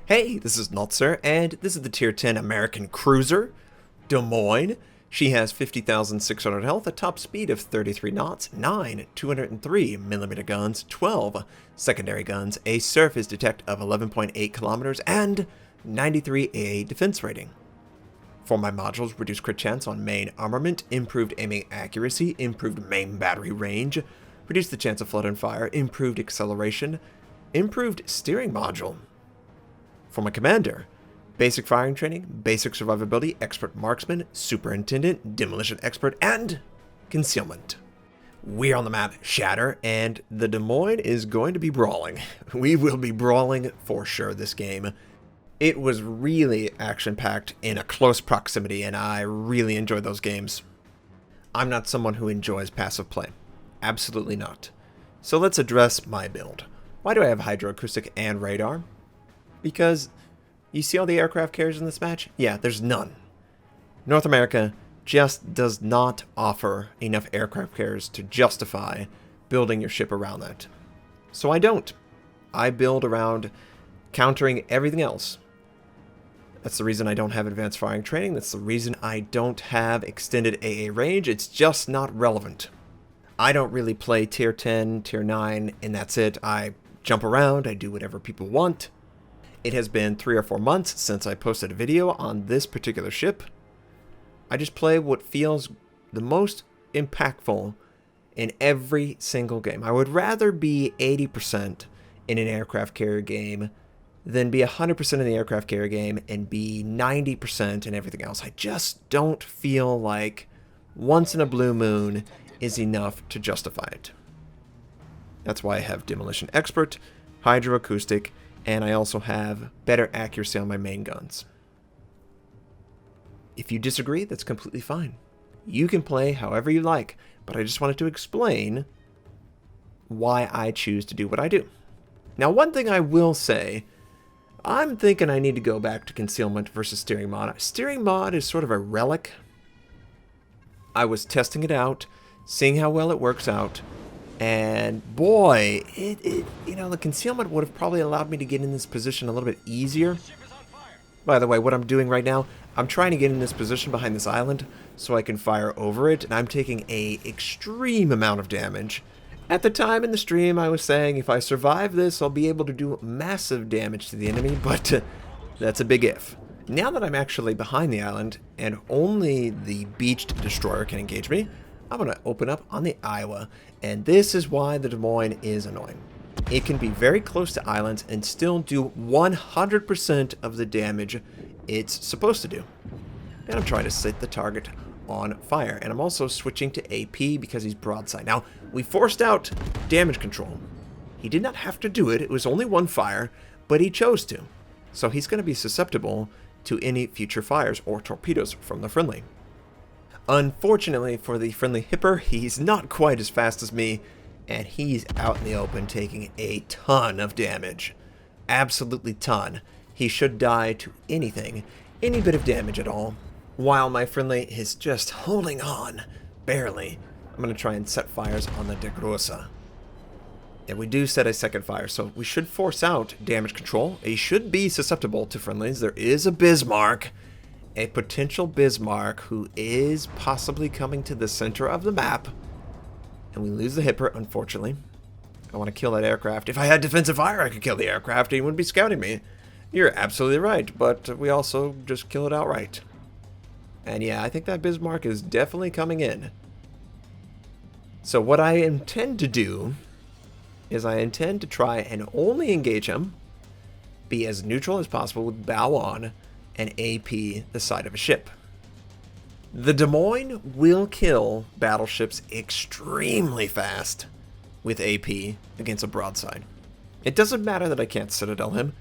Hey, this is Notser, and this is the Tier 10 American cruiser, Des Moines. She has 50,600 health, a top speed of 33 knots, 9 203mm guns, 12 secondary guns, a surface detect of 11.8 kilometers, and 93 AA defense rating. For my modules, reduced crit chance on main armament, improved aiming accuracy, improved main battery range, reduced the chance of flood and fire, improved acceleration, improved steering module. For my commander, basic firing training, basic survivability, expert marksman, superintendent, demolition expert, and concealment. We're on the map Shatter, and the Des Moines is going to be brawling. We will be brawling for sure this game. It was really action-packed in a close proximity, and I really enjoyed those games. I'm not someone who enjoys passive play. Absolutely not. So let's address my build. Why do I have hydroacoustic and radar? Because you see all the aircraft carriers in this match? Yeah, there's none. North America just does not offer enough aircraft carriers to justify building your ship around that. So I don't. I build around countering everything else. That's the reason I don't have advanced firing training. That's the reason I don't have extended AA range. It's just not relevant. I don't really play tier 10, tier 9, and that's it. I jump around. I do whatever people want. It has been 3 or 4 months since I posted a video on this particular ship. I just play what feels the most impactful in every single game. I would rather be 80% in an aircraft carrier game than be 100% in the aircraft carrier game and be 90% in everything else. I just don't feel like once in a blue moon is enough to justify it. That's why I have demolition expert, hydroacoustic, and I also have better accuracy on my main guns. If you disagree, that's completely fine. You can play however you like, but I just wanted to explain why I choose to do what I do. Now, one thing I will say, I'm thinking I need to go back to concealment versus steering mod. Steering mod is sort of a relic. I was testing it out, seeing how well it works out, and boy, the concealment would have probably allowed me to get in this position a little bit easier. By the way, what I'm doing right now, I'm trying to get in this position behind this island so I can fire over it, and I'm taking an extreme amount of damage. At the time in the stream, I was saying if I survive this, I'll be able to do massive damage to the enemy, but that's a big if. Now that I'm actually behind the island and only the beached destroyer can engage me, I'm going to open up on the Iowa, and this is why the Des Moines is annoying. It can be very close to islands and still do 100% of the damage it's supposed to do. And I'm trying to set the target on fire, and I'm also switching to AP because he's broadside. Now, we forced out damage control. He did not have to do it. It was only one fire, but he chose to. So he's going to be susceptible to any future fires or torpedoes from the friendly. Unfortunately for the friendly hipper, he's not quite as fast as me, and he's out in the open taking a ton of damage. Absolutely ton. He should die to anything, any bit of damage at all, while my friendly is just holding on, barely. I'm going to try and set fires on the Degrosa. And we do set a second fire, so we should force out damage control. He should be susceptible to friendlies. There is a Bismarck, a potential Bismarck who is possibly coming to the center of the map. And we lose the hipper, unfortunately. I want to kill that aircraft. If I had defensive fire, I could kill the aircraft. He wouldn't be scouting me. You're absolutely right, but we also just kill it outright. And yeah, I think that Bismarck is definitely coming in. So what I intend to do is I intend to try and only engage him, be as neutral as possible with bow on, and AP the side of a ship. The Des Moines will kill battleships extremely fast with AP against a broadside. It doesn't matter that I can't citadel him.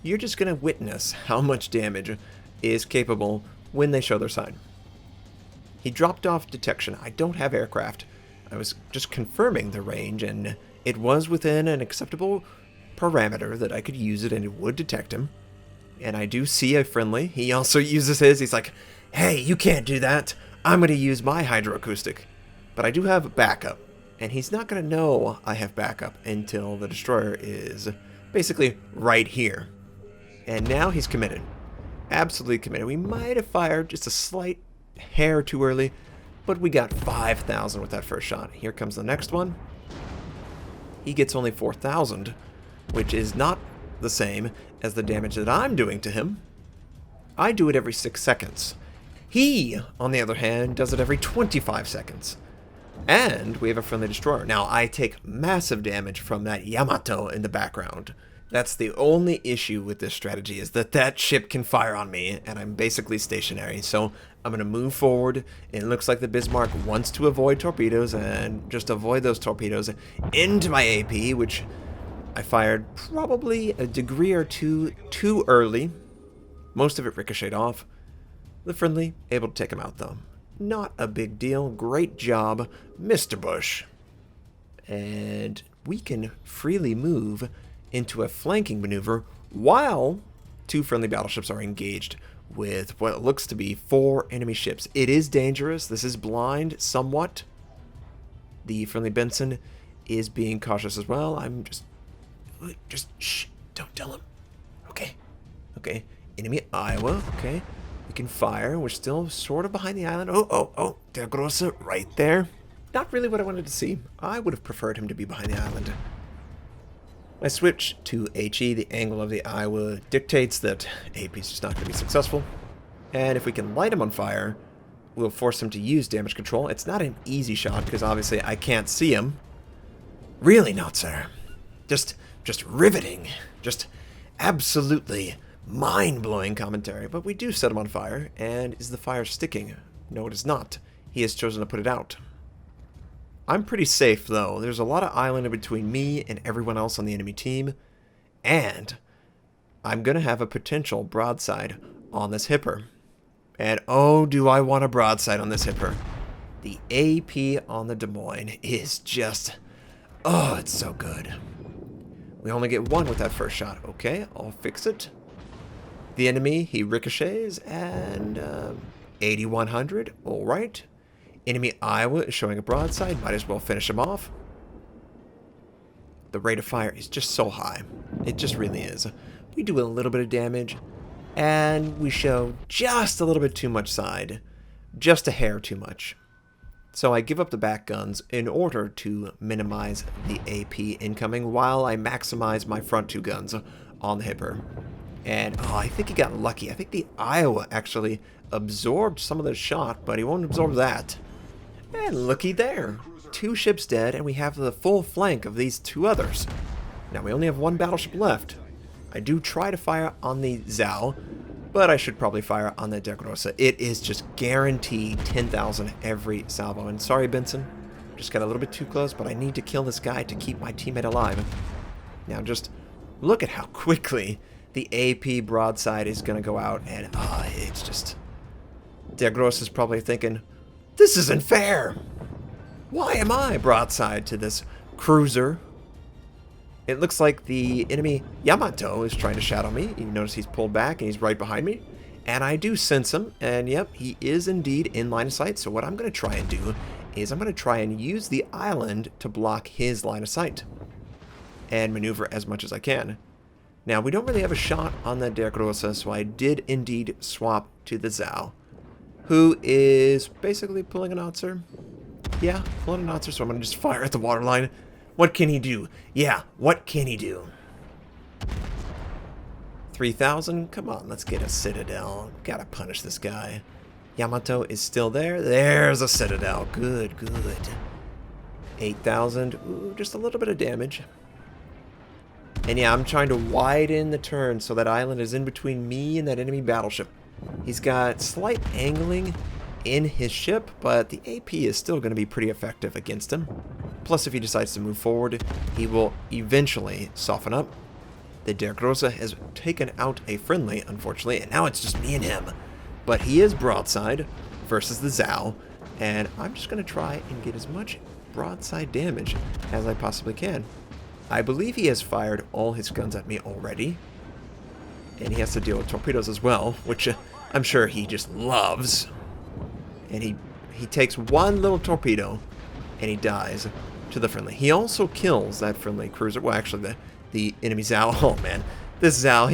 You're just going to witness how much damage is capable when they show their side. He dropped off detection. I don't have aircraft. I was just confirming the range, and it was within an acceptable parameter that I could use it and it would detect him. And I do see a friendly. He also uses his. He's like, hey, you can't do that. I'm going to use my hydroacoustic. But I do have backup. And he's not going to know I have backup until the destroyer is basically right here. And now he's committed. Absolutely committed. We might have fired just a slight hair too early, but we got 5,000 with that first shot. Here comes the next one. He gets only 4,000, which is not the same as the damage that I'm doing to him. I do it every 6 seconds. He, on the other hand, does it every 25 seconds. And we have a friendly destroyer. Now, I take massive damage from that Yamato in the background. That's the only issue with this strategy, is that that ship can fire on me, and I'm basically stationary. So I'm going to move forward. It looks like the Bismarck wants to avoid torpedoes, and just avoid those torpedoes into my AP, which I fired probably a degree or two too early. Most of it ricocheted off. The friendly, able to take him out, though. Not a big deal. Great job, Mr. Bush. And we can freely move into a flanking maneuver while 2 friendly battleships are engaged with what looks to be 4 enemy ships. It is dangerous. This is blind somewhat. The friendly Benson is being cautious as well. I'm just shh, don't tell him. Okay. Okay. Enemy Iowa. Okay. We can fire. We're still sort of behind the island. Oh, Der Grosse right there. Not really what I wanted to see. I would have preferred him to be behind the island. I switch to HE. The angle of the Iowa dictates that AP's just not going to be successful. And if we can light him on fire, we'll force him to use damage control. It's not an easy shot because obviously I can't see him. Really, Notser. Just riveting. Just absolutely mind-blowing commentary. But we do set him on fire. And is the fire sticking? No, it is not. He has chosen to put it out. I'm pretty safe, though. There's a lot of island in between me and everyone else on the enemy team. And I'm going to have a potential broadside on this hipper. And oh, do I want a broadside on this hipper. The AP on the Des Moines is just... oh, it's so good. We only get 1 with that first shot. Okay, I'll fix it. The enemy, he ricochets, and 8,100. All right. Enemy Iowa is showing a broadside. Might as well finish him off. The rate of fire is just so high. It just really is. We do a little bit of damage, and we show just a little bit too much side. Just a hair too much. So I give up the back guns in order to minimize the AP incoming while I maximize my front 2 guns on the hipper. And oh, I think he got lucky. I think the Iowa actually absorbed some of the shot, but he won't absorb that. And looky there. 2 ships dead, and we have the full flank of these 2 others. Now we only have 1 battleship left. I do try to fire on the Zao, but I should probably fire on the Der Grosse. It is just guaranteed 10,000 every salvo. And sorry, Benson, just got a little bit too close, but I need to kill this guy to keep my teammate alive. Now just look at how quickly the AP broadside is going to go out, and it's just... Der Grosse is probably thinking, this isn't fair. Why am I broadside to this cruiser? It looks like the enemy Yamato is trying to shadow me. You notice he's pulled back and he's right behind me. And I do sense him, and yep, he is indeed in line of sight. So what I'm going to try and do is I'm going to try and use the island to block his line of sight and maneuver as much as I can. Now, we don't really have a shot on the Der Grosse, so I did indeed swap to the Zao, who is basically pulling a Notser. Yeah, pulling a Notser, so I'm going to just fire at the waterline. What can he do? Yeah, what can he do? 3,000? Come on, let's get a Citadel. Gotta punish this guy. Yamato is still there. There's a Citadel. Good, good. 8,000. Ooh, just a little bit of damage. And yeah, I'm trying to widen the turn so that island is in between me and that enemy battleship. He's got slight angling in his ship, but the AP is still going to be pretty effective against him. Plus, if he decides to move forward, he will eventually soften up. The Der Grosse has taken out a friendly, unfortunately, and now it's just me and him. But he is broadside versus the Zao, and I'm just going to try and get as much broadside damage as I possibly can. I believe he has fired all his guns at me already, and he has to deal with torpedoes as well, which I'm sure he just loves. And he takes one little torpedo, and he dies to the friendly. He also kills that friendly cruiser. Well, actually, the enemy Zao. Oh, man. This Zao,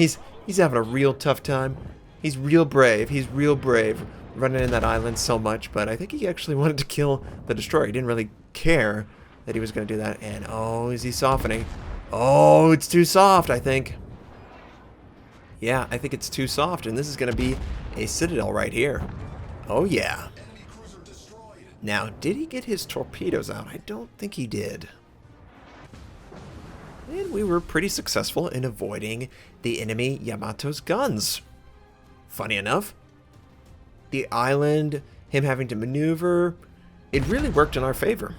He's having a real tough time. He's real brave. He's real brave running in that island so much, but I think he actually wanted to kill the destroyer. He didn't really care that he was going to do that. And oh, is he softening? Oh, it's too soft, I think. Yeah, I think it's too soft, and this is going to be a citadel right here. Oh, yeah. Now, did he get his torpedoes out? I don't think he did. And we were pretty successful in avoiding the enemy Yamato's guns. Funny enough, the island, him having to maneuver, it really worked in our favor.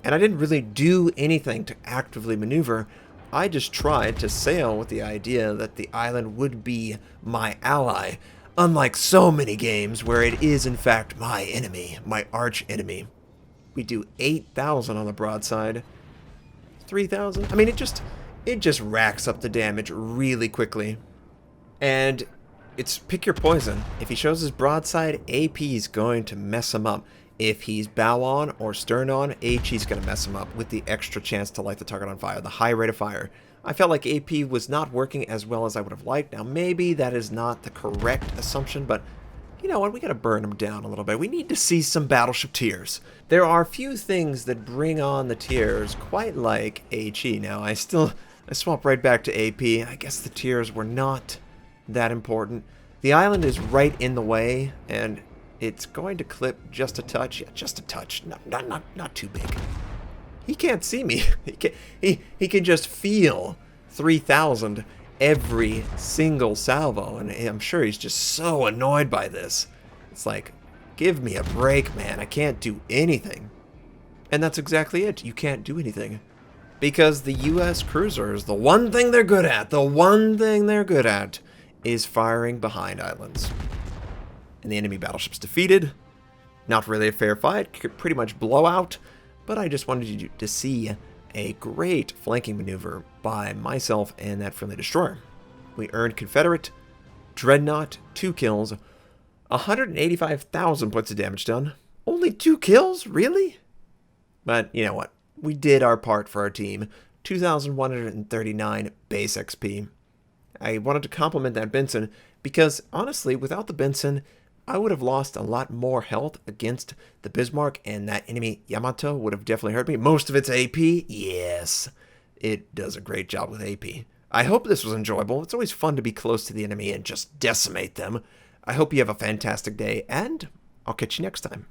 And I didn't really do anything to actively maneuver. I just tried to sail with the idea that the island would be my ally, unlike so many games where it is in fact my enemy, my arch enemy. We do 8,000 on the broadside. 3,000? I mean, it just racks up the damage really quickly. And it's pick your poison. If he shows his broadside, AP is going to mess him up. If he's bow on or stern on, HE is going to mess him up with the extra chance to light the target on fire, the high rate of fire. I felt like AP was not working as well as I would have liked. Now, maybe that is not the correct assumption, but you know what? We got to burn him down a little bit. We need to see some battleship tears. There are few things that bring on the tears quite like HE. Now, I swap right back to AP. I guess the tears were not that important. The island is right in the way, and it's going to clip just a touch. Yeah, just a touch. Not too big. He can't see me. He can just feel 3,000 every single salvo, and I'm sure he's just so annoyed by this. It's like, give me a break, man. I can't do anything. And that's exactly it. You can't do anything. Because the U.S. cruisers, the one thing they're good at, is firing behind islands. And the enemy battleship's defeated. Not really a fair fight, pretty much blowout, but I just wanted you to see a great flanking maneuver by myself and that friendly destroyer. We earned Confederate, Dreadnought, 2 kills, 185,000 points of damage done. Only 2 kills? Really? But you know what? We did our part for our team. 2,139 base XP. I wanted to compliment that Benson because, honestly, without the Benson, I would have lost a lot more health against the Bismarck, and that enemy Yamato would have definitely hurt me. Most of it's AP. Yes, it does a great job with AP. I hope this was enjoyable. It's always fun to be close to the enemy and just decimate them. I hope you have a fantastic day, and I'll catch you next time.